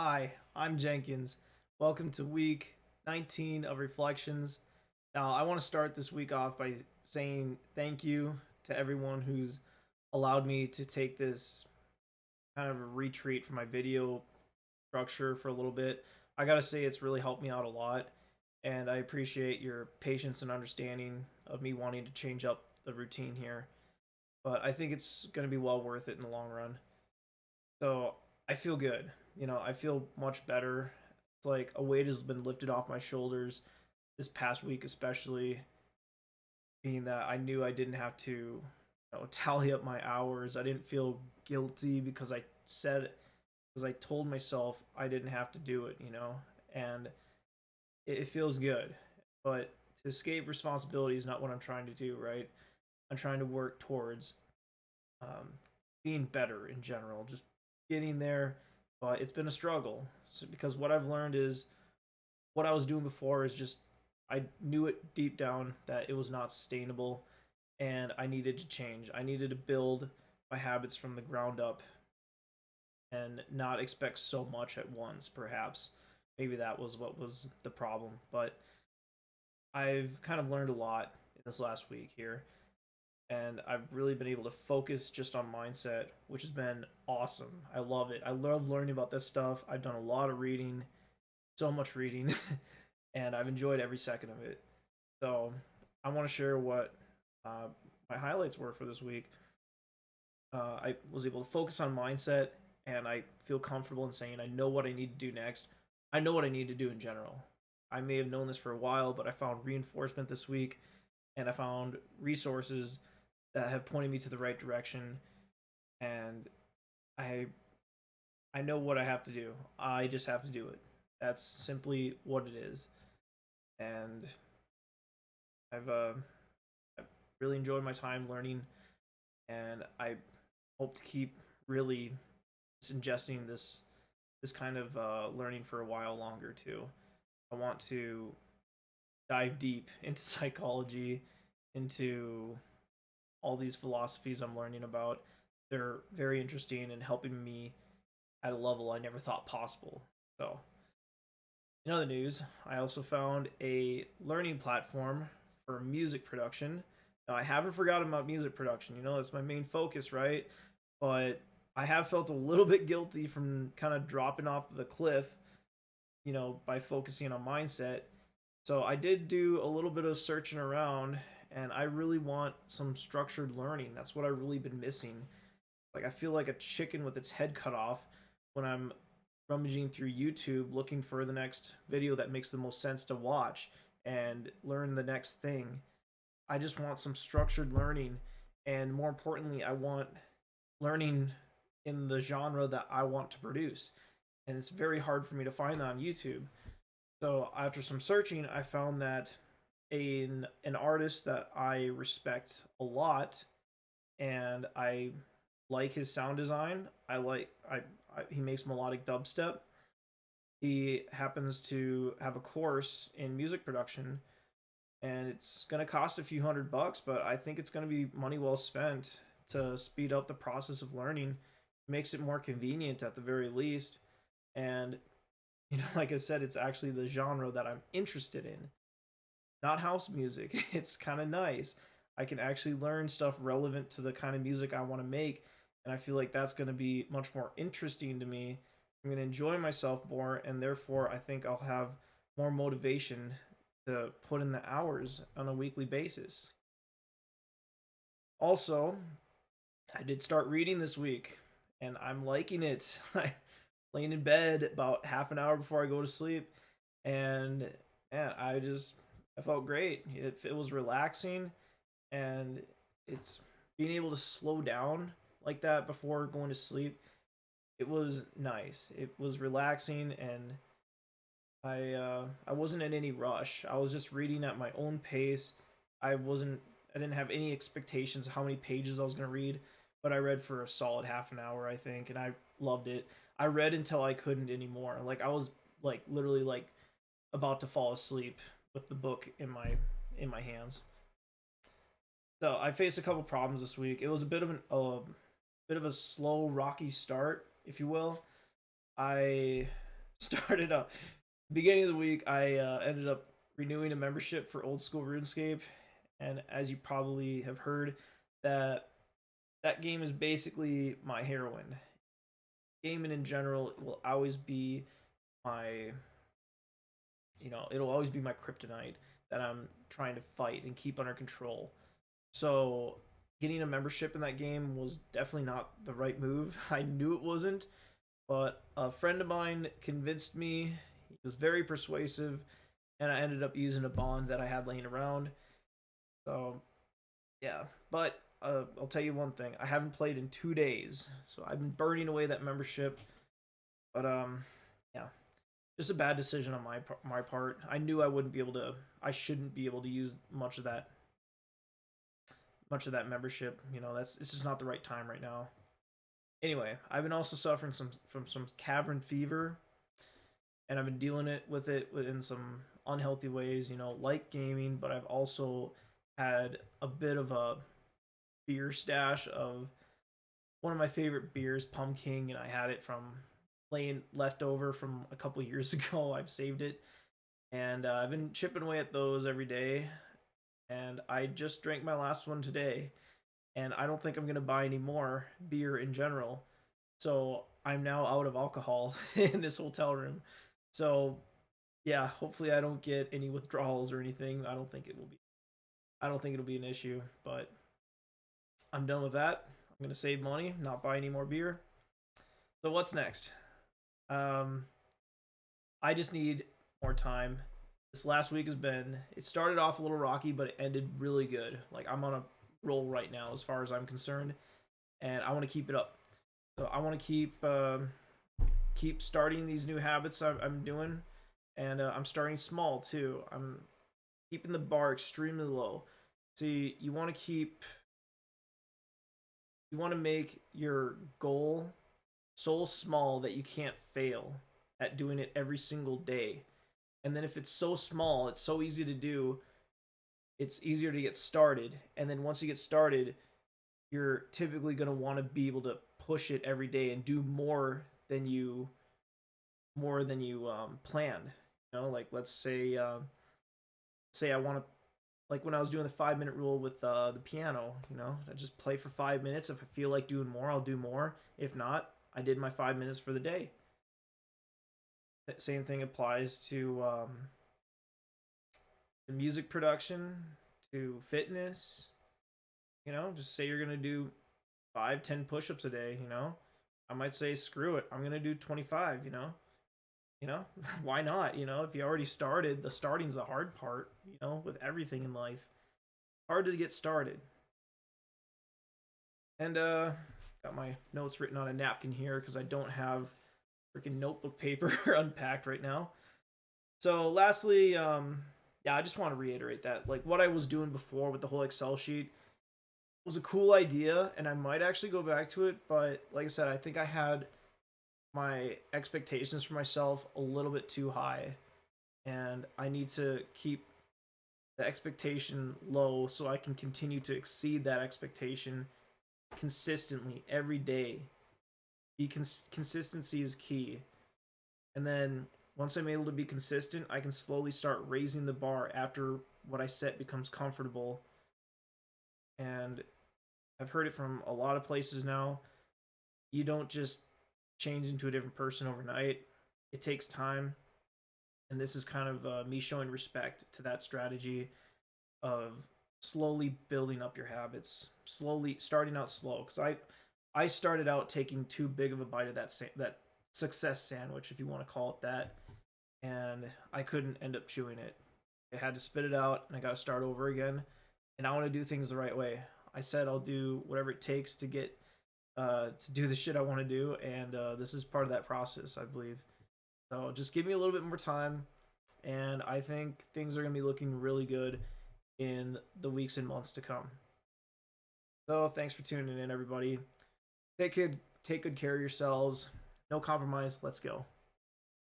Hi, I'm Jenkins. Welcome to week 19 of Reflections. Now, I want to start this week off by saying thank you to everyone who's allowed me to take this kind of a retreat from my video structure for a little bit. I gotta say, it's really helped me out a lot, and I appreciate your patience and understanding of me wanting to change up the routine here. But I think it's going to be well worth it in the long run. So I feel good. I feel much better. It's like a weight has been lifted off my shoulders this past week, especially being that I knew I didn't have to, tally up my hours. I didn't feel guilty because I told myself I didn't have to do it, and it feels good. But to escape responsibility is not what I'm trying to do, right? I'm trying to work towards um, being better in general, just getting there. But it's been a struggle because what I've learned is what I was doing before is just I knew it deep down that it was not sustainable and I needed to change. I needed to build my habits from the ground up and not expect so much at once, perhaps. Maybe that was what was the problem. But I've kind of learned a lot in this last week here, and I've really been able to focus just on mindset, which has been awesome. I love it. I love learning about this stuff. I've done a lot of reading, so much reading, and I've enjoyed every second of it. So I want to share what uh, my highlights were for this week. I was able to focus on mindset, and I feel comfortable in saying I know what I need to do next. I know what I need to do in general. I may have known this for a while, but I found reinforcement this week, and I found resources that have pointed me to the right direction, and I I know what I have to do. I just have to do it. That's simply what it is. And I've I've really enjoyed my time learning, and I hope to keep really ingesting this kind of learning for a while longer too. I want to dive deep into psychology, into all these philosophies I'm learning about. They're very interesting and helping me at a level I never thought possible. So, in other news, I also found a learning platform for music production. Now, I haven't forgotten about music production. That's my main focus, right? But I have felt a little bit guilty from kind of dropping off the cliff, by focusing on mindset. So I did do a little bit of searching around, and I really want some structured learning. That's what I've really been missing. Like I feel like a chicken with its head cut off when I'm rummaging through YouTube looking for the next video that makes the most sense to watch and learn the next thing. I just want some structured learning, and more importantly, I want learning in the genre that I want to produce. And it's very hard for me to find that on YouTube. So after some searching, I found that an artist that I respect a lot, and I like his sound design. He makes melodic dubstep. He happens to have a course in music production, and it's going to cost a few $100, but I think it's going to be money well spent to speed up the process of learning. Makes it more convenient at the very least, and like I said, it's actually the genre that I'm interested in, not house music. It's kind of nice. I can actually learn stuff relevant to the kind of music I want to make, and I feel like that's going to be much more interesting to me. I'm going to enjoy myself more, and therefore, I think I'll have more motivation to put in the hours on a weekly basis. Also, I did start reading this week, and I'm liking it. I laying in bed about half an hour before I go to sleep, and man, I felt great. It was relaxing, and it's being able to slow down like that before going to sleep. It was nice. It was relaxing, and I wasn't in any rush. I was just reading at my own pace. I didn't have any expectations of how many pages I was going to read, but I read for a solid half an hour, I think, and I loved it. I read until I couldn't anymore. Like I was like literally like about to fall asleep with the book in my hands. So I faced a couple problems this week. It was a bit of a slow, rocky start, if you will. I started beginning of the week. I ended up renewing a membership for Old School RuneScape, and as you probably have heard, that that game is basically my heroine. Gaming in general will always be my, it'll always be my kryptonite that I'm trying to fight and keep under control. So getting a membership in that game was definitely not the right move. I knew it wasn't, but a friend of mine convinced me. He was very persuasive, and I ended up using a bond that I had laying around. So yeah, but I'll tell you one thing: I haven't played in 2 days, so I've been burning away that membership. But yeah, just a bad decision on my part. I knew I wouldn't be able to. I shouldn't be able to use much of that membership. That's it's just not the right time right now. Anyway, I've been also suffering from some cavern fever, and I've been dealing with it in some unhealthy ways. Like gaming, but I've also had a bit of a beer stash of one of my favorite beers, Pumpkin, and I had it from laying left over from a couple years ago. I've saved it, and I've been chipping away at those every day. And I just drank my last one today, and I don't think I'm gonna buy any more beer in general. So I'm now out of alcohol in this hotel room. So yeah, hopefully I don't get any withdrawals or anything. I don't think it will be. I don't think it'll be an issue. But I'm done with that. I'm gonna save money, not buy any more beer. So what's next? Um, I just need more time. This last week has been. It started off a little rocky, but it ended really good. Like I'm on a roll right now, as far as I'm concerned, and I want to keep it up. So I want to keep starting these new habits I'm doing, and I'm starting small too. I'm keeping the bar extremely low. So you want to make your goal so small that you can't fail at doing it every single day. And then if it's so small, it's so easy to do, it's easier to get started. And then once you get started, you're typically going to want to be able to push it every day and do more than you planned. Like let's say I want to, like when I was doing the 5 minute rule with the piano. I just play for 5 minutes. If I feel like doing more, I'll do more. If not, I did my 5 minutes for the day. That same thing applies to music production, to fitness. Just say you're gonna do 5, 10 push-ups a day. I might say screw it. I'm gonna do 25. Why not? If you already started, the starting's the hard part. With everything in life, hard to get started. And got my notes written on a napkin here because I don't have freaking notebook paper unpacked right now. So lastly, yeah, I just want to reiterate that like what I was doing before with the whole Excel sheet was a cool idea, and I might actually go back to it. But like I said, I think I had my expectations for myself a little bit too high, and I need to keep the expectation low so I can continue to exceed that expectation consistently every day. Consistency is key. And then once I'm able to be consistent, I can slowly start raising the bar after what I set becomes comfortable. And I've heard it from a lot of places now. You don't just change into a different person overnight. It takes time. And this is kind of me showing respect to that strategy of slowly building up your habits, slowly starting out slow. Because I started out taking too big of a bite of that success sandwich, if you want to call it that, and I couldn't end up chewing it. I had to spit it out, and I got to start over again. And I want to do things the right way. I said I'll do whatever it takes to get to do the shit I want to do, and this is part of that process, I believe. So just give me a little bit more time, and I think things are gonna be looking really good in the weeks and months to come. So thanks for tuning in, everybody. Take good care of yourselves. No compromise. Let's go.